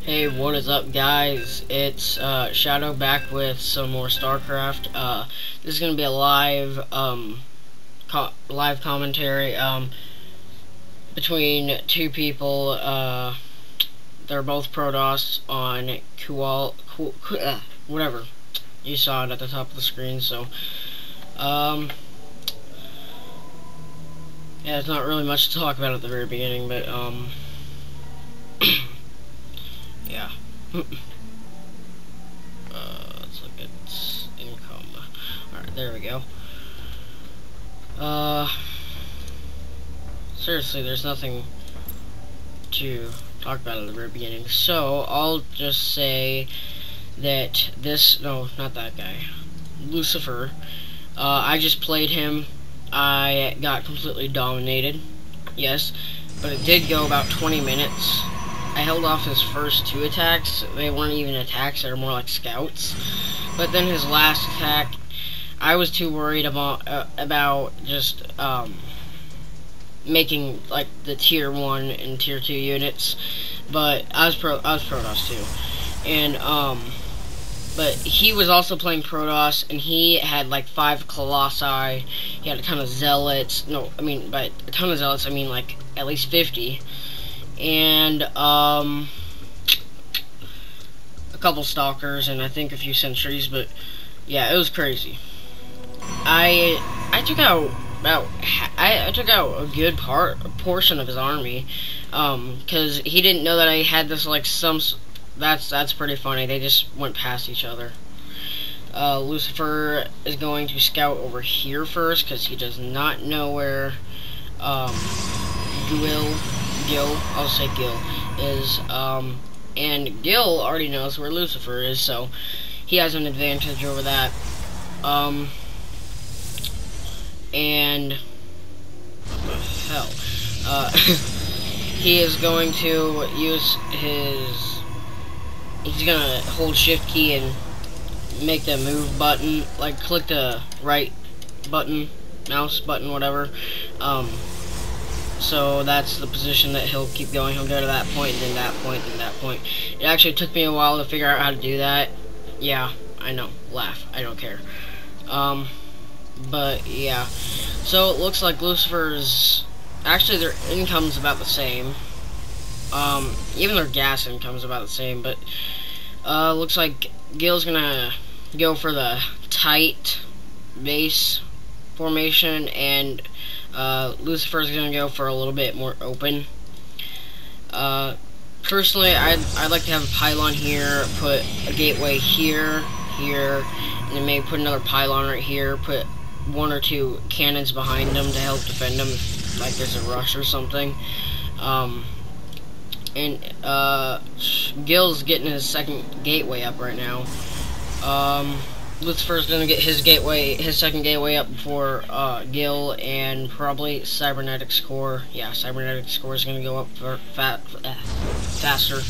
Hey, what is up, guys? It's Shadow back with some more Starcraft. This is gonna be a live live commentary between two people. They're both Protoss on Guile, whatever. You saw it at the top of the screen. So yeah, it's not really much to talk about at the very beginning, but yeah. Let's look at income. Alright, there we go. Seriously, there's nothing to talk about at the very beginning. So, I'll just say that no, not that guy. LuciFer. I just played him. I got completely dominated. Yes. But it did go about 20 minutes. I held off his first two attacks. They weren't even attacks, they were more like scouts. But then his last attack, I was too worried about just making like the tier 1 and tier 2 units. But I was Protoss too. And but he was also playing Protoss, and he had like 5 Colossi. He had a ton of Zealots. No, I mean, by a ton of Zealots, I mean like at least 50. And a couple Stalkers, and I think a few Sentries. But yeah, it was crazy. I took out I took out a good portion of his army, because he didn't know that I had this like some. That's pretty funny. They just went past each other. LuciFer is going to scout over here first because he does not know where Guile, I'll say Guile, is, and Guile already knows where LuciFer is, so he has an advantage over that. And what the hell? He is going to use he's gonna hold shift key and make the move button, like click the right button, mouse button, whatever. So that's the position that he'll keep going. He'll go to that point, then that point, then that point. It actually took me a while to figure out how to do that. Yeah, I know. Laugh. I don't care. But yeah. So it looks like LuciFer's, actually their income's about the same. Even their gas income's about the same, but looks like Guile's gonna go for the tight base formation, and LuciFer's gonna go for a little bit more open. Personally, I'd like to have a pylon here, put a gateway here, and then maybe put another pylon right here, put 1 or 2 cannons behind them to help defend them if, like, there's a rush or something. And Guile's getting his second gateway up right now. LuciFer's gonna get his second gateway up before Guile, and probably Cybernetics Core. Yeah, Cybernetics Core is gonna go up for faster.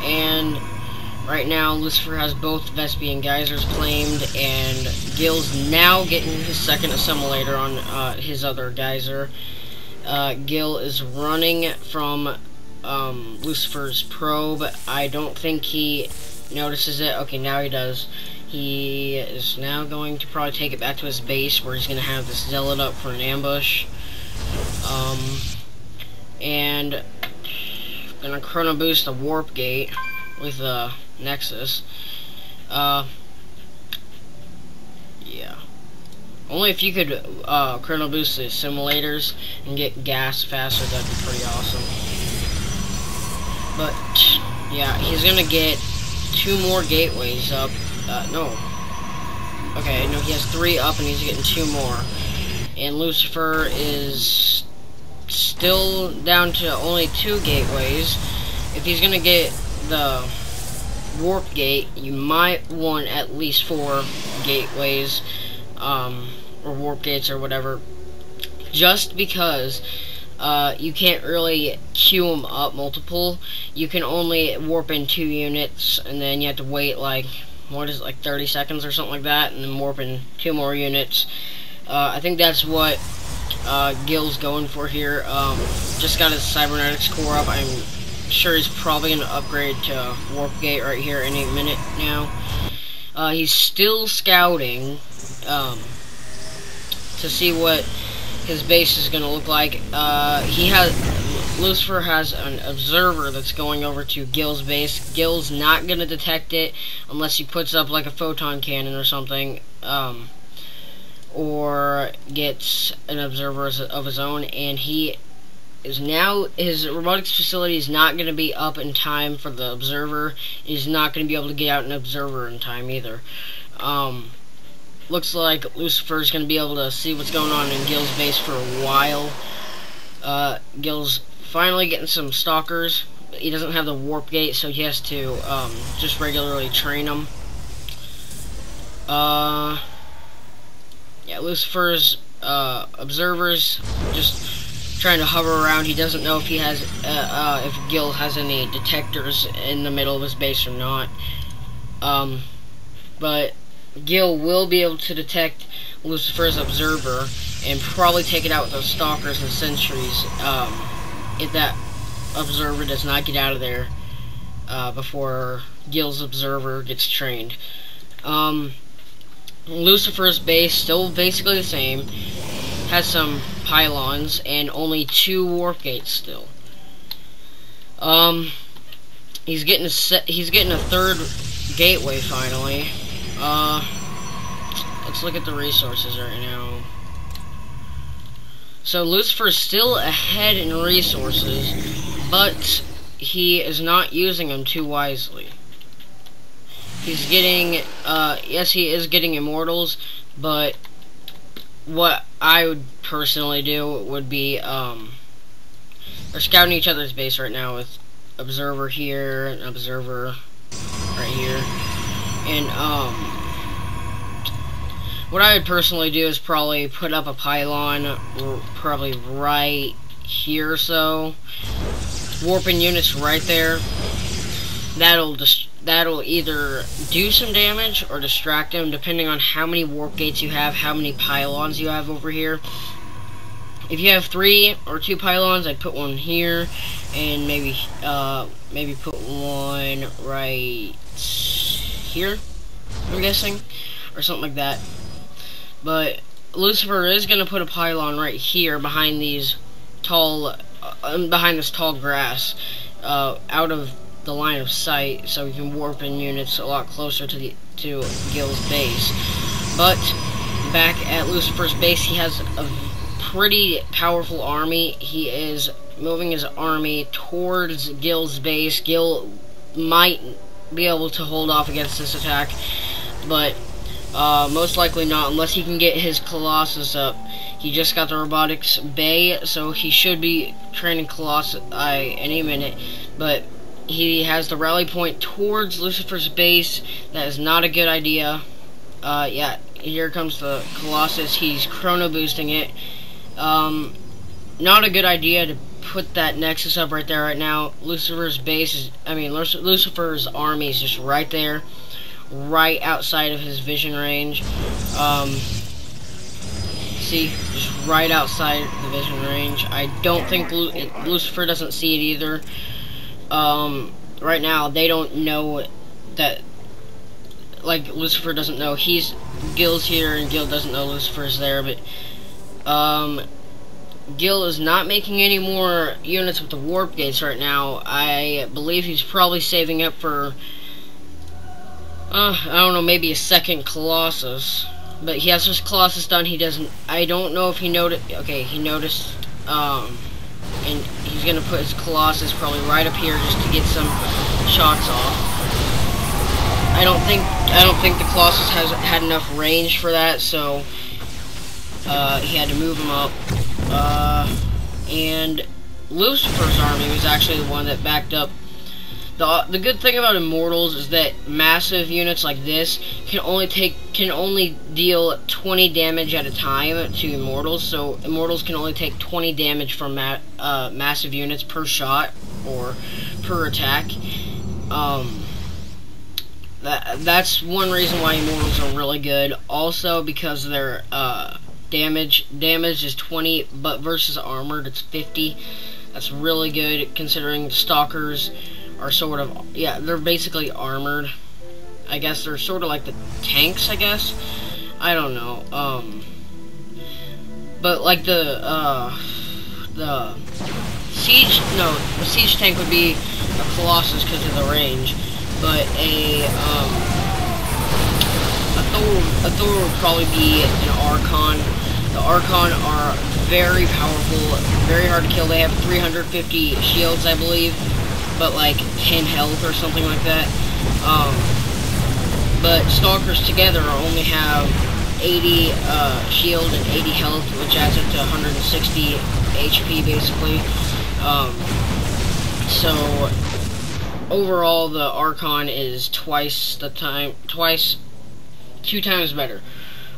And right now, LuciFer has both Vespian Geysers claimed, and Guile's now getting his second assimilator on his other geyser. Guile is running from LuciFer's probe. I don't think he notices it. Okay, now he does. He is now going to probably take it back to his base, where he's going to have this Zealot up for an ambush. And gonna chrono boost the warp gate with the Nexus. Yeah. Only if you could chrono boost the simulators and get gas faster, that'd be pretty awesome. But yeah, he's gonna get 2 more gateways up. No. Okay, no, he has 3 up and he's getting 2 more. And LuciFer is still down to only 2 gateways. If he's gonna get the warp gate, you might want at least 4 gateways, or warp gates or whatever, just because you can't really queue them up multiple. You can only warp in 2 units, and then you have to wait like, what is it, like 30 seconds or something like that, and then warp in 2 more units. I think that's what Guile's going for here. Just got his Cybernetics Core up. I'm sure he's probably going to upgrade to Warp Gate right here any minute now. He's still scouting to see what his base is going to look like. LuciFer has an observer that's going over to Guile's base. Guile's not going to detect it unless he puts up like a photon cannon or something, or gets an observer of his own, and he is now, his robotics facility is not going to be up in time for the observer. He's not going to be able to get out an observer in time either. Looks like LuciFer is going to be able to see what's going on in Guile's base for a while. Guile's finally getting some stalkers. He doesn't have the warp gate, so he has to just regularly train them. Yeah, LuciFer's observers just trying to hover around. He doesn't know if he has if Guile has any detectors in the middle of his base or not. But Guile will be able to detect LuciFer's observer and probably take it out with those stalkers and sentries if that observer does not get out of there before Guile's observer gets trained. LuciFer's base still basically the same, has some pylons and only 2 warp gates still. He's getting a 3rd gateway finally. Let's look at the resources right now. So LuciFer's still ahead in resources, but he is not using them too wisely. He's getting, yes, he is getting immortals, but what I would personally do would be, they're scouting each other's base right now with observer here, and observer right here, and, what I would personally do is probably put up a pylon, probably right here or so, warping units right there. That'll either do some damage or distract him, depending on how many warp gates you have, how many pylons you have over here. If you have 3 or 2 pylons, I'd put one here, and maybe put one right here, I'm guessing, or something like that. But LuciFer is going to put a pylon right here behind these tall, behind this tall grass, out of the line of sight, so we can warp in units a lot closer to Guile's base. But back at LuciFer's base, he has a pretty powerful army. He is moving his army towards Guile's base. Guile might be able to hold off against this attack, but most likely not, unless he can get his Colossus up. He just got the robotics bay, so he should be training Colossus any minute, but he has the rally point towards LuciFer's base. That is not a good idea. Yeah, here comes the Colossus. He's chrono boosting it. Not a good idea to put that Nexus up right there right now. LuciFer's base is, LuciFer's army is just right there, right outside of his vision range. See, just right outside the vision range. I don't think LuciFer doesn't see it either. Right now they don't know that, like, LuciFer doesn't know Guile's here, and Guile doesn't know LuciFer's there, but Guile is not making any more units with the warp gates right now. I believe he's probably saving up for I don't know, maybe a 2nd Colossus. But he has his Colossus done. He doesn't, I don't know if he noticed. Okay, he noticed, and he's gonna put his Colossus probably right up here just to get some shots off. I don't think the Colossus has had enough range for that, so he had to move him up. And LuciFer's army was actually the one that backed up. The good thing about Immortals is that massive units like this can only deal 20 damage at a time to Immortals. So Immortals can only take 20 damage from massive units per shot or per attack. That's one reason why Immortals are really good. Also because their damage is 20, but versus armored it's 50. That's really good considering the stalkers are sort of, yeah, they're basically armored. I guess they're sort of like the tanks, I guess. I don't know. But like the siege, no, the siege tank would be a Colossus because of the range, but a Thor would probably be an Archon. The Archon are very powerful, very hard to kill. They have 350 shields, I believe, but like 10 health or something like that. But Stalkers together only have 80 shield and 80 health, which adds up to 160 HP basically. So overall, the Archon is two times better.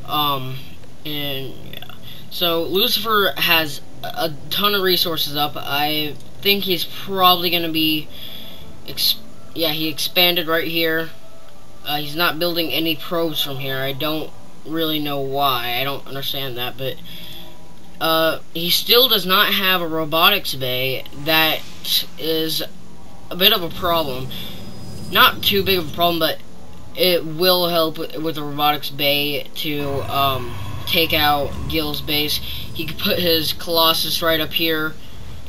And yeah. So LuciFer has a ton of resources up. I think he's probably gonna be, he expanded right here. He's not building any probes from here. I don't really know why. I don't understand that, but he still does not have a robotics bay. That is a bit of a problem. Not too big of a problem, but it will help with the robotics bay to take out Guile's base. He could put his Colossus right up here,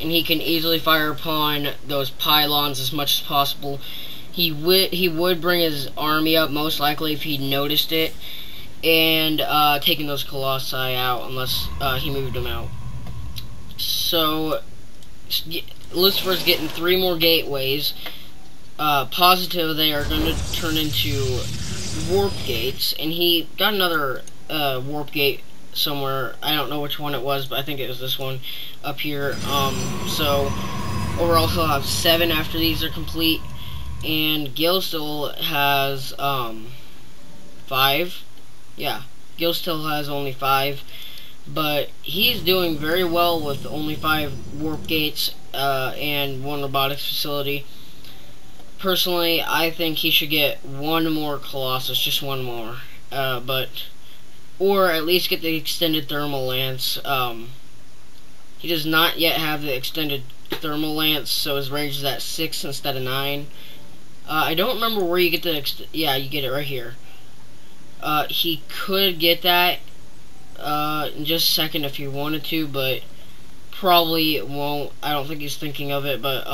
and he can easily fire upon those pylons as much as possible. He would bring his army up, most likely, if he noticed it, and taking those Colossi out, unless he moved them out. So, LuciFer's getting 3 more gateways. Positive they are going to turn into warp gates, and he got another warp gate somewhere. I don't know which one it was, but I think it was this one up here. So overall he'll have 7 after these are complete, and Guile still has 5. Yeah, Guile still has only 5, but he's doing very well with only 5 warp gates and 1 robotics facility. Personally, I think he should get 1 more Colossus, just 1 more, or at least get the extended thermal lance. He does not yet have the extended thermal lance, so his range is at 6 instead of 9. I don't remember where you get the yeah, you get it right here. He could get that in just a second if he wanted to, but probably won't. I don't think he's thinking of it, but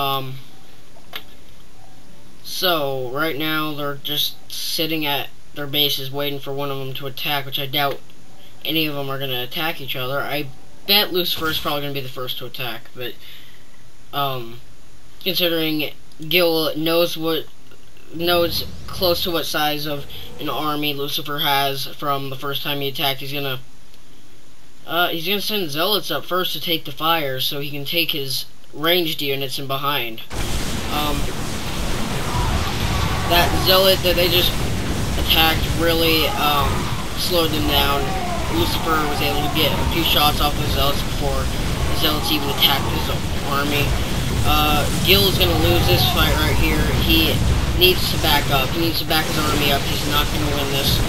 so right now they're just sitting at their bases waiting for one of them to attack, which I doubt any of them are going to attack each other. I bet LuciFer is probably going to be the first to attack, but considering Guile knows close to what size of an army LuciFer has from the first time he attacked, he's gonna send zealots up first to take the fire, so he can take his ranged units in behind. That zealot that they just attacked really slowed them down. LuciFer was able to get a few shots off the zealots before the zealots even attacked his army. Guile is going to lose this fight right here. He needs to back up. He needs to back his army up. He's not going to win this.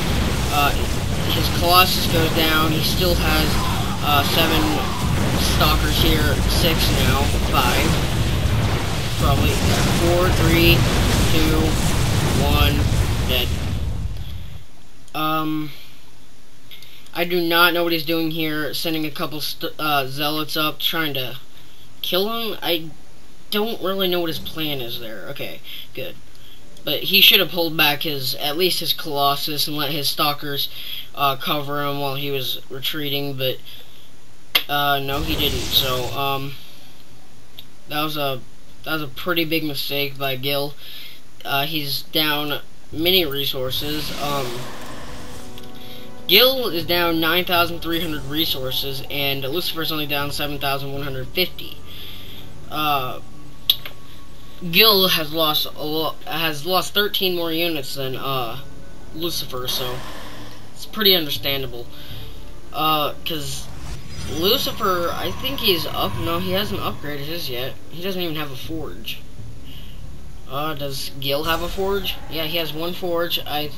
His Colossus goes down. He still has 7 stalkers here. 6 now. 5. Probably 4, 3, 2, 1, dead. I do not know what he's doing here, sending a couple zealots up, trying to kill him. I don't really know what his plan is there. Okay, good. But he should have pulled back at least his Colossus and let his stalkers cover him while he was retreating, but no, he didn't. So that was a pretty big mistake by Guile. He's down many resources. Guile is down 9,300 resources, and LuciFer's only down 7,150. Guile has lost 13 more units than LuciFer, so it's pretty understandable. Because LuciFer, I think he's up. No, he hasn't upgraded his yet. He doesn't even have a forge. Does Guile have a forge? Yeah, he has 1 forge. He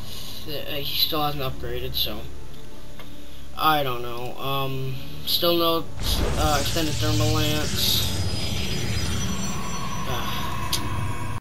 still hasn't upgraded, so I don't know. Still no extended thermal lance.